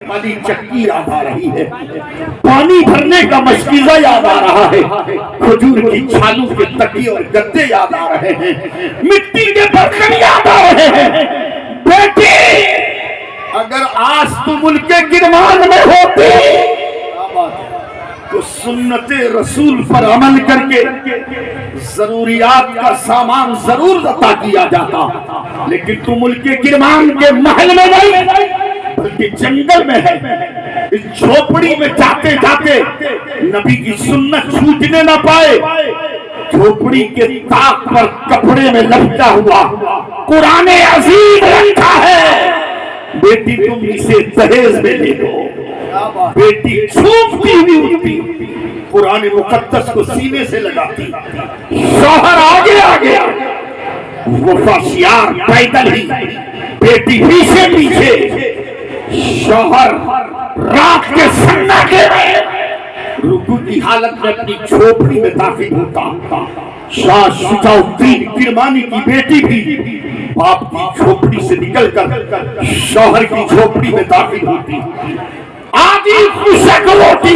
वाली चक्की याद आ रही है, पानी भरने का मशकीजा याद आ रहा है, खजूर की छालों के तकिए और गद्दे याद आ रहे हैं, मिट्टी के बर्तन याद आ रहे हैं। बेटी, अगर आज तू मुल्के गिरमान में होती तो सुन्नते रसूल पर अमल करके जरूरियात का सामान जरूर अता किया जाता, लेकिन तू मुल्के गिरमान के महल में नहीं बल्कि जंगल में है। इस झोपड़ी में जाते जाते नबी की सुन्नत छूटने न पाए, झोपड़ी के ताक पर कपड़े में लपटा हुआ कुरान अजीम रखा है। बेटी तुम इसे दहेज में ले लो। बेटी छूटती हुई उठती, कुरान मुकद्दस को सीने से लगाती, शौहर आगे आ गया, वफाशियार पैदल ही, बेटी पीछे पीछे, शौहर रात के सन्नाटे में रुकू की हालत में अपनी झोपड़ी में दाखिल होता। शाह शुजाउद्दीन किरमानी की बेटी भी बाप की झोपड़ी से निकलकर शौहर की झोपड़ी में दाखिल होती। आधी खुशक रोटी,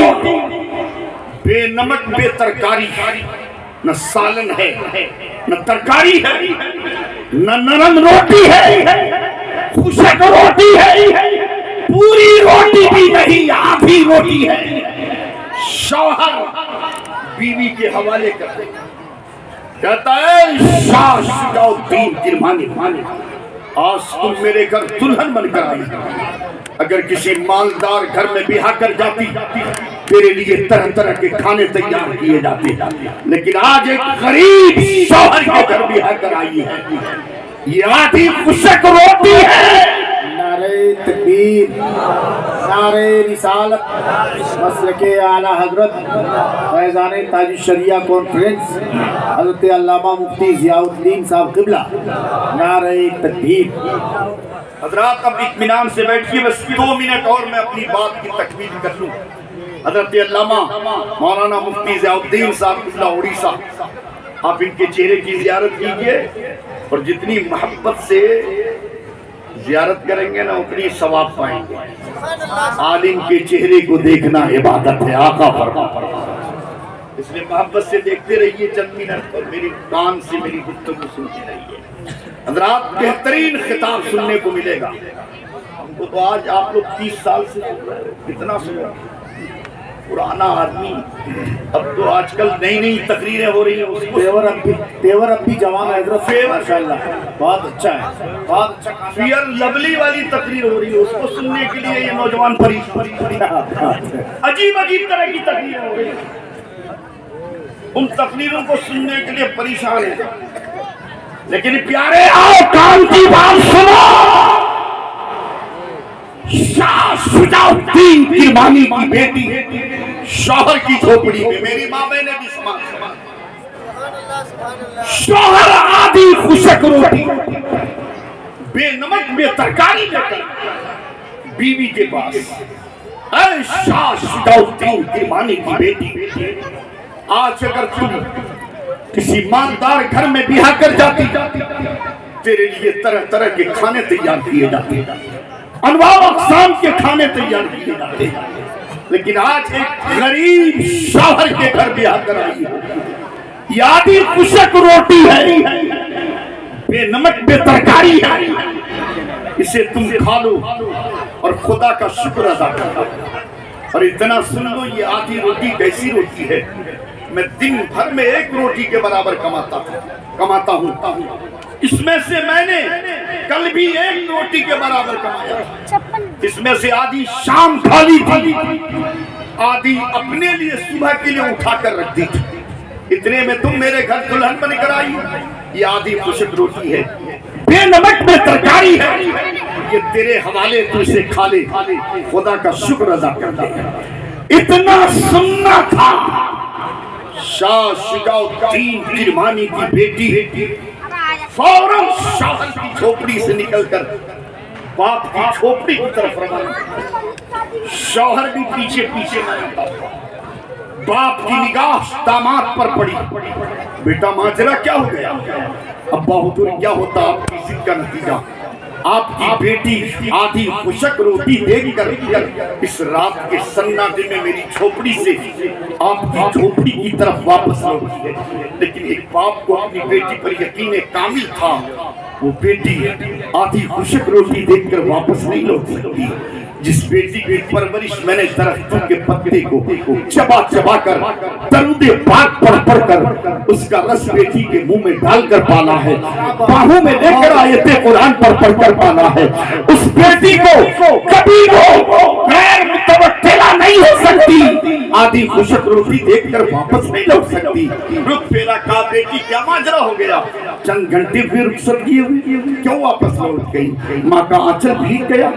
बेनमक बेतरकारी, न सालन है न तरकारी है, न नरम रोटी है, खुशक रोटी है, पूरी रोटी भी नहीं आधी रोटी है। शौहर बीवी के हवाले करते कहता है, शाह शुजाउद्दीन किरमानी, आज तुम मेरे घर दुल्हन बनकर आई। अगर किसी मालदार घर में ब्याह कर जाती तेरे लिए तरह तरह के खाने तैयार किए जाते, लेकिन आज एक गरीब शौहर के घर ब्याह कर आई है, ये आधी खुशक रोटी है। नारे तकबीर, नारे रिसालत, मसलके आला हजरत फैज़ान ताज शरिया कॉन्फ्रेंस हज़रत अल्लामा मुफ्ती ज़ियाउद्दीन साहब क़िबला, नारे तकबीर। हज़रात अब इत्मीनान से बैठिए, बस 2 मिनट और मैं अपनी बात की तकमील कर लूँ। हज़रत अल्लामा मौलाना मुफ्ती ज़ियाउद्दीन साहब क़िबला उड़ीसा, आप इनके चेहरे की ज़ियारत कीजिए और जितनी मोहब्बत से ज़ियारत करेंगे ना उतनी सवाब पाएंगे। आलिम के चेहरे को देखना इबादत है, आका फरमा, इसलिए मोहब्बत से देखते रहिए चंद मिनट और मेरी कान से मेरी गुफ्तगू सुनते रहिए। हज़रात बेहतरीन खिताब सुनने को मिलेगा हमको। तो आज आप लोग 30 साल से सुन रहे हो, कितना सुनो, पुराना आदमी। अब तो आजकल नई नई तकरीरें हो रही है, उसको तेवर अब भी जवान है, माशाल्लाह, बहुत अच्छा है, बहुत अच्छा। फियर लवली वाली तकरीर हो रही है, उसको सुनने के लिए ये नौजवान अजीब अजीब तरह की तकरीरें हो रही है, उन तकरीरों को सुनने के लिए परेशान है। लेकिन प्यारे आओ कान की बात सुनो। शाह शुजाउद्दीन किरमानी की बेटी शौहर की झोपड़ी में, मेरी माँ बहने भी समान, शौहर आधी खुशक रोटी बेनमक बेतरकारी लेकर बीवी के पास, ऐ शाह शुजाउद्दीन किरमानी की बेटी, आज अगर तुम किसी मालदार घर में ब्याह कर जाती तेरे लिए तरह तरह के खाने तैयार किए जाते, अनवार अक़साम के खाने तैयार किए जाते, लेकिन आज एक गरीब शौहर के घर ब्याह कर आई है, आधी खुशक रोटी है, बेनमक बेतरकारी है, इसे तुम खा लो और खुदा का शुक्र अदा करो। और इतना सुन लो, ये आधी रोटी कैसी रोटी है, मैं दिन भर में 1 रोटी के बराबर कमाता हूँ, इसमें से मैंने कल भी 1 रोटी के बराबर कमाया, इसमें से आधी शाम खाली थी, आधी अपने लिए सुबह के लिए उठा कर रख दी थी। इतने में तुम मेरे घर दुल्हन बनकर आई, ये आधी खुशक रोटी है, बेनमक में तरकारी है, ये तेरे हवाले, तू इसे खा ले, खुदा का शुक्र अदा कर दे। इतना सुनना था। शाह शुजाउद्दीन किरमानी की बेटी फौरन शौहर की झोपड़ी से निकलकर बाप की झोपड़ी की तरफ रवाना। शौहर भी पीछे पीछे नहीं, बाप की निगाह दामाद पर पड़ी। बेटा माजरा क्या हो गया? अब बहादुर क्या होता आपकी जिद का नतीजा? आपकी बेटी आधी खुशक रोटी देखकर इस रात के सन्नाटे में मेरी झोपड़ी से आपकी झोपड़ी की तरफ वापस लौटी है। लेकिन एक बाप को अपनी बेटी पर यकीन कामिल था, वो बेटी आधी खुशक रोटी देखकर वापस नहीं लौट सकती। जिस बेटी की परवरिश मैंने दरख्तों के पत्ते को चबा चबा कर दरूदे पाक पढ़ कर उसका रस बेटी के मुंह में डालकर पाला है, बाहों में लेकर आयते कुरान पढ़ कर पाला है, उस बेटी को कभी वो गैर मुतवक्किला नहीं हो सकती। आधी खुशक रोटी देखकर वापस नहीं लौट सकती। रुक फेरा का बेटी क्या माजरा हो गया? चंद घंटे फिर रुखसत किए हुए क्यों वापस लौट गई? माँ का आंचल भीग गया।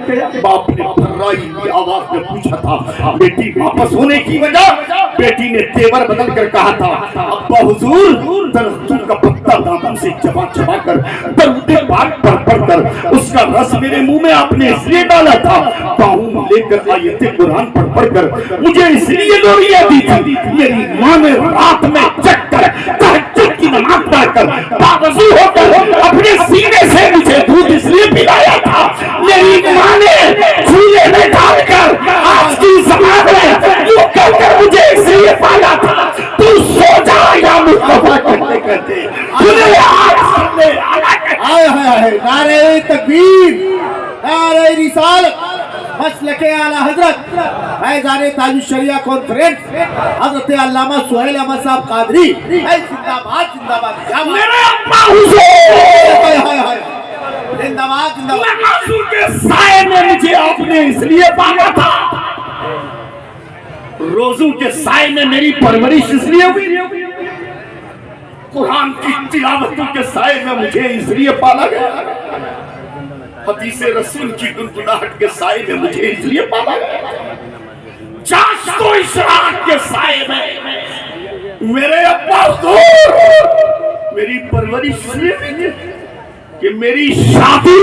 बाप ने भर्राई की आवाज में पूछा था, बेटी वापस होने की वजह? बेटी ने तेवर बदल कर कहा था, अब्बा हुजूर, दरख्तों का पत्ता दांतों से चबा चबा कर दरूदे पाक पढ़ कर उसका रस मेरे मुंह में आपने इसलिए डाला था, बाहों में लेकर आयते कुरान पढ़ कर मुझे इसलिए लोरियां दी थी। मेरी माँ ने रात में जगकर तहज्जुद की नमाज पढ़कर बावजू होकर अपने सीने से मुझे दूध इसलिए पिलाया था। मेरी माँ ने चूल्हे में डालकर आज की ज़माने में यूं कहकर मुझे इसलिए पाला था। तू सो जा या मुस्तफा कहते कहते नारे तकबीर, नारे रिसालत, मसलके आला हजरत फैज़ान ताजुश शरिया कॉन्फ्रेंस हजरत अल्लामा सुहेल अहमद साहब कादरी, जिंदाबाद जिंदाबाद। क्या मेरे अब्बा हुजूर, जिंदाबाद जिंदाबाद। आंसू के साए में मुझे आपने इसलिए पाला था, रोजों के साए में मेरी परवरिश इसलिए हुई, कुरान की तिलावतों के साए में मुझे इसलिए पाला गया, हदीसे रसूल की गुनगुनाहट के साए में मुझे इसलिए पाला गया, चाश तो इशराक के साए में मेरे अब्बा हुजूर मेरी परवरिश इसलिए कि मेरी शादी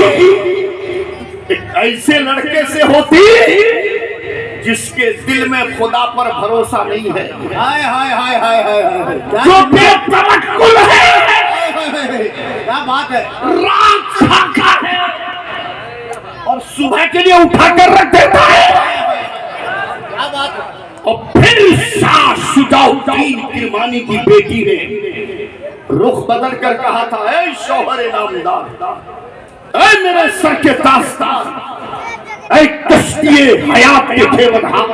एक ऐसे लड़के से होती जिसके दिल में खुदा पर भरोसा नहीं है, हाय हाय हाय हाय हाय, जो बेतवक्कुल है, क्या बात है, रात खाता है और सुबह के लिए उठाकर रख देता है। क्या बात है। और फिर शाह शुजाउद्दीन किरमानी की बेटी ने रुख बदल कर कहा था, ऐ शौहर नामदार, ऐ मेरे सर के ताजदार, ऐ कश्तिए हयात के ठेवनहार,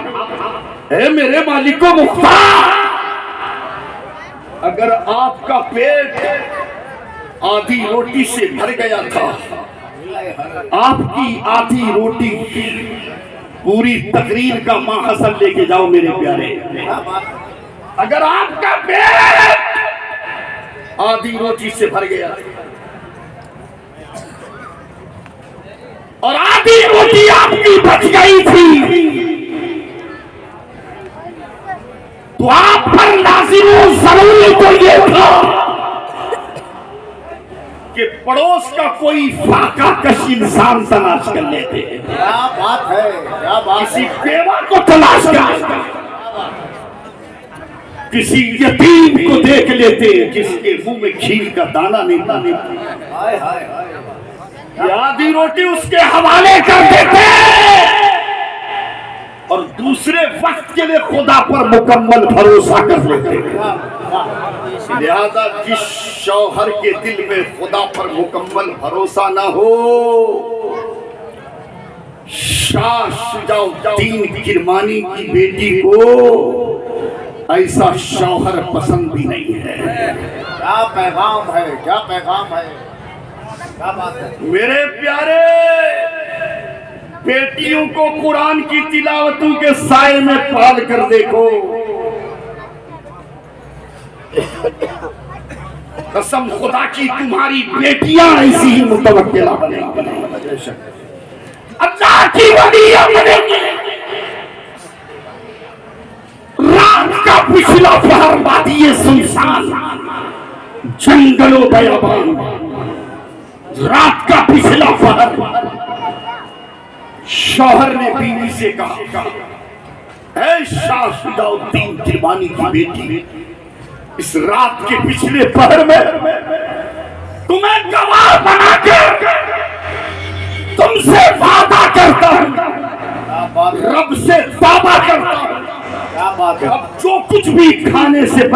ऐ मेरे मालिको मुख्तार, अगर आपका पेट आधी रोटी से भर गया था, आपकी आधी रोटी पूरी तकरीर का माहसल लेके जाओ मेरे प्यारे। अगर आपका पेट आधी रोटी से भर गया और आधी रोटी आपकी बच गई थी, तो आप पर लाजिम जरूरी तो ये था कि पड़ोस का कोई फाका कश इंसान तलाश कर लेते। क्या बात है, क्या बात। किसी बेवा को तलाश कर, किसी यतीम को देख लेते जिसके मुंह में खीर का दाना नहीं था, हाय हाय हाय, आधी रोटी उसके हवाले कर देते और दूसरे वक्त के लिए खुदा पर मुकम्मल भरोसा कर लेते। लिहाजा जिस शौहर के दिल में खुदा पर मुकम्मल भरोसा ना हो, शाह शुजाउद्दीन किरमानी की बेटी को ऐसा शौहर पसंद भी नहीं है। क्या पैगाम है, क्या पैगाम है, क्या बात है। मेरे प्यारे, बेटियों को कुरान की तिलावतों के साए में पाल कर देखो, कसम खुदा की तुम्हारी बेटियां ऐसी ही मुतवक्किला बनेंगी, अल्लाह की वलियां बनेंगी। रात का पिछला पहर वादी सुनसान, जंगलों बयाबान, रात का पिछला पहर। शौहर ने बीवी से कहा, ऐ शाह शुजाउद्दीन किरमानी की बेटी, इस रात के पिछले पहर में तुम्हें गवाह बनाकर तुमसे वादा करता हूं, क्या बात है, रब से दावा करता हूं, क्या बात है। अब जो कुछ भी खाने से